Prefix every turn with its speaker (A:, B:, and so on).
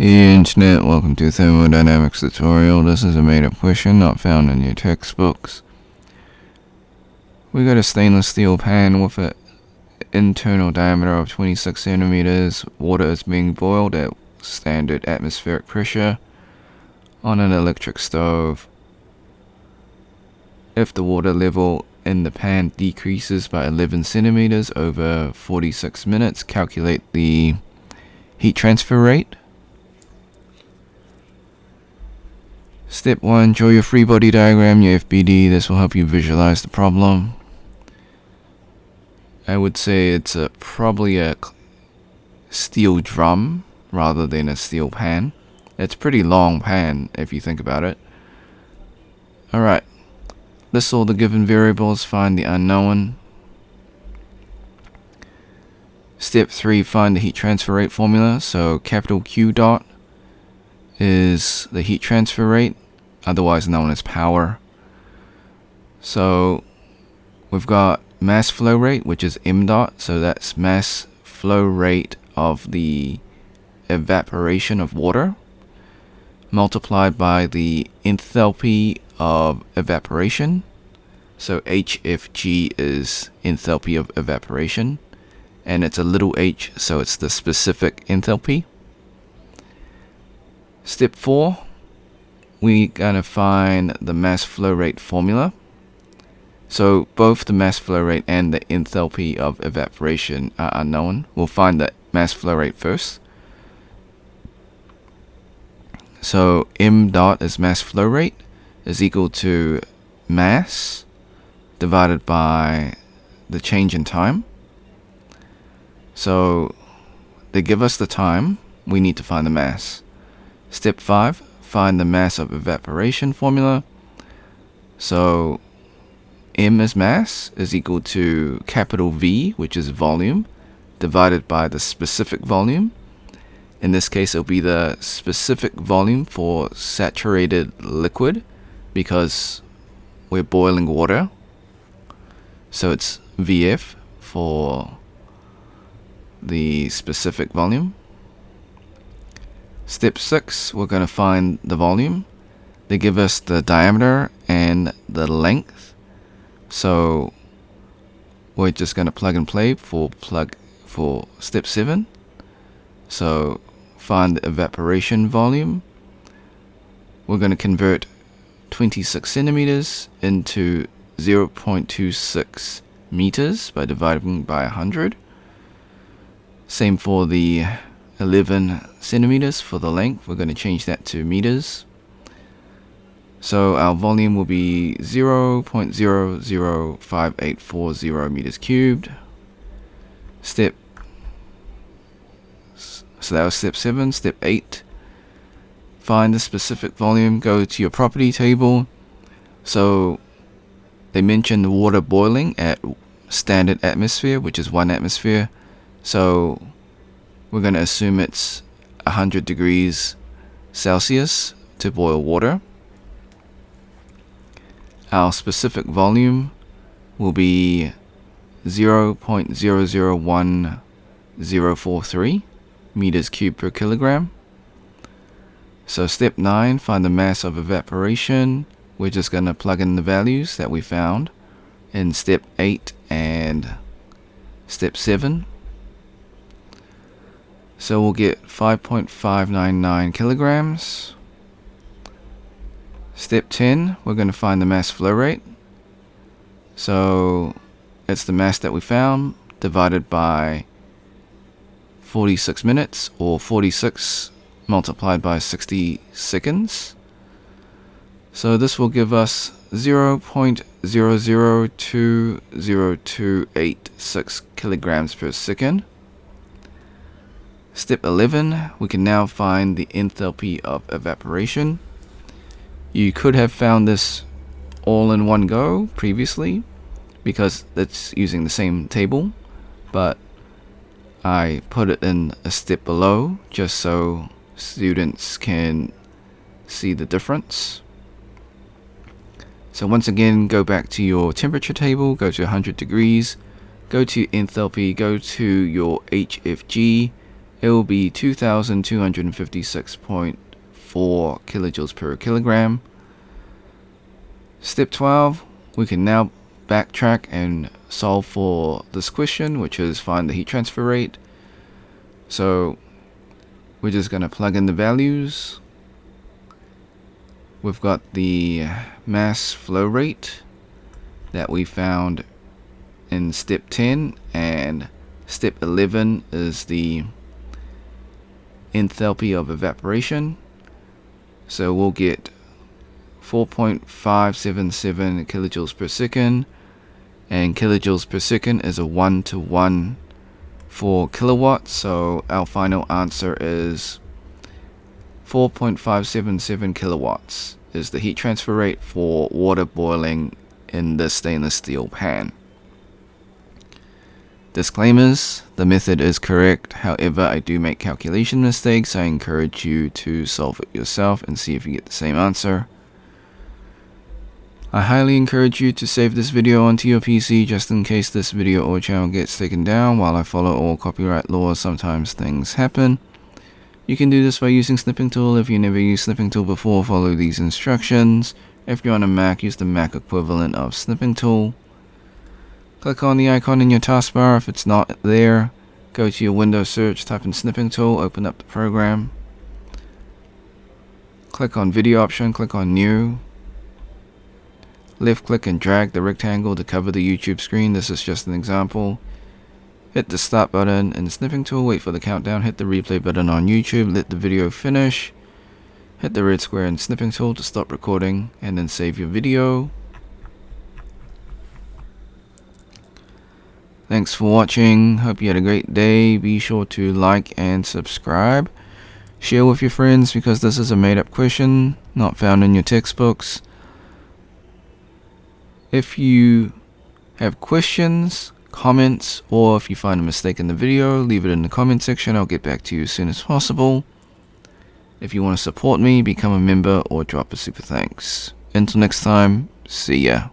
A: Hey Internet, welcome to Thermodynamics tutorial. This is a made-up question not found in your textbooks. We got a stainless steel pan with an internal diameter of 26 centimeters. Water is being boiled at standard atmospheric pressure on an electric stove. If the water level in the pan decreases by 11 centimeters over 46 minutes, calculate the heat transfer rate. Step 1. Draw your free body diagram, your FBD. This will help you visualize the problem. I would say it's probably a steel drum rather than a steel pan. It's a pretty long pan if you think about it. Alright, list all the given variables, find the unknown. Step 3. Find the heat transfer rate formula. So capital Q dot is the heat transfer rate, otherwise known as power. So we've got mass flow rate, which is m dot, so that's mass flow rate of the evaporation of water multiplied by the enthalpy of evaporation. So HFG is enthalpy of evaporation, and it's a little h, so it's the specific enthalpy. Step 4, we're going to find the mass flow rate formula. So both the mass flow rate and the enthalpy of evaporation are unknown. We'll find the mass flow rate first. So m dot is mass flow rate is equal to mass divided by the change in time. So they give us the time, we need to find the mass. Step 5, find the mass of evaporation formula. So m is mass is equal to capital V, which is volume, divided by the specific volume. In this case, it'll be the specific volume for saturated liquid because we're boiling water. So it's VF for the specific volume. Step 6, we're going to find the volume. They give us the diameter and the length. So we're just going to plug and play for step 7. So find the evaporation volume. We're going to convert 26 centimeters into 0.26 meters by dividing by 100. Same for the 11 centimeters for the length. We're going to change that to meters. So our volume will be 0.005840 meters cubed. So that was step 7. Step 8. Find the specific volume. Go to your property table. So they mentioned water boiling at standard atmosphere, which is 1 atmosphere. So we're going to assume it's 100 degrees Celsius to boil water. Our specific volume will be 0.001043 meters cubed per kilogram. So step 9, find the mass of evaporation. We're just going to plug in the values that we found in step 8 and step 7. So we'll get 5.599 kilograms. Step 10, we're going to find the mass flow rate. So it's the mass that we found divided by 46 minutes, or 46 multiplied by 60 seconds. So this will give us 0.002028 kilograms per second. Step 11, we can now find the enthalpy of evaporation. You could have found this all in one go previously because it's using the same table, but I put it in a step below just so students can see the difference. So once again, go back to your temperature table, go to 100 degrees, go to enthalpy, go to your HFG. it will be 2256.4 kilojoules per kilogram. Step 12, we can now backtrack and solve for this question, which is find the heat transfer rate. So we're just going to plug in the values. We've got the mass flow rate that we found in step 10, and step 11 is the enthalpy of evaporation. So we'll get 4.577 kilojoules per second, and kilojoules per second is a 1-to-1 for kilowatts, so our final answer is 4.577 kilowatts is the heat transfer rate for water boiling in the stainless steel pan. Disclaimers: the method is correct, however I do make calculation mistakes. I encourage you to solve it yourself and see if you get the same answer. I highly encourage you to save this video onto your PC just in case this video or channel gets taken down. While I follow all copyright laws, sometimes things happen. You can do this by using Snipping Tool. If you never used Snipping Tool before, follow these instructions. If you're on a Mac, use the Mac equivalent of Snipping Tool. Click on the icon in your taskbar. If it's not there, go to your Windows search, type in Snipping Tool, open up the program. Click on Video option, click on New. Left click and drag the rectangle to cover the YouTube screen. This is just an example. Hit the start button in Snipping Tool, wait for the countdown, hit the replay button on YouTube, let the video finish. Hit the red square in Snipping Tool to stop recording, and then save your video. Thanks for watching. Hope you had a great day. Be sure to like and subscribe. Share with your friends because this is a made-up question, not found in your textbooks. If you have questions, comments, or if you find a mistake in the video, leave it in the comment section. I'll get back to you as soon as possible. If you want to support me, become a member or drop a super thanks. Until next time, see ya.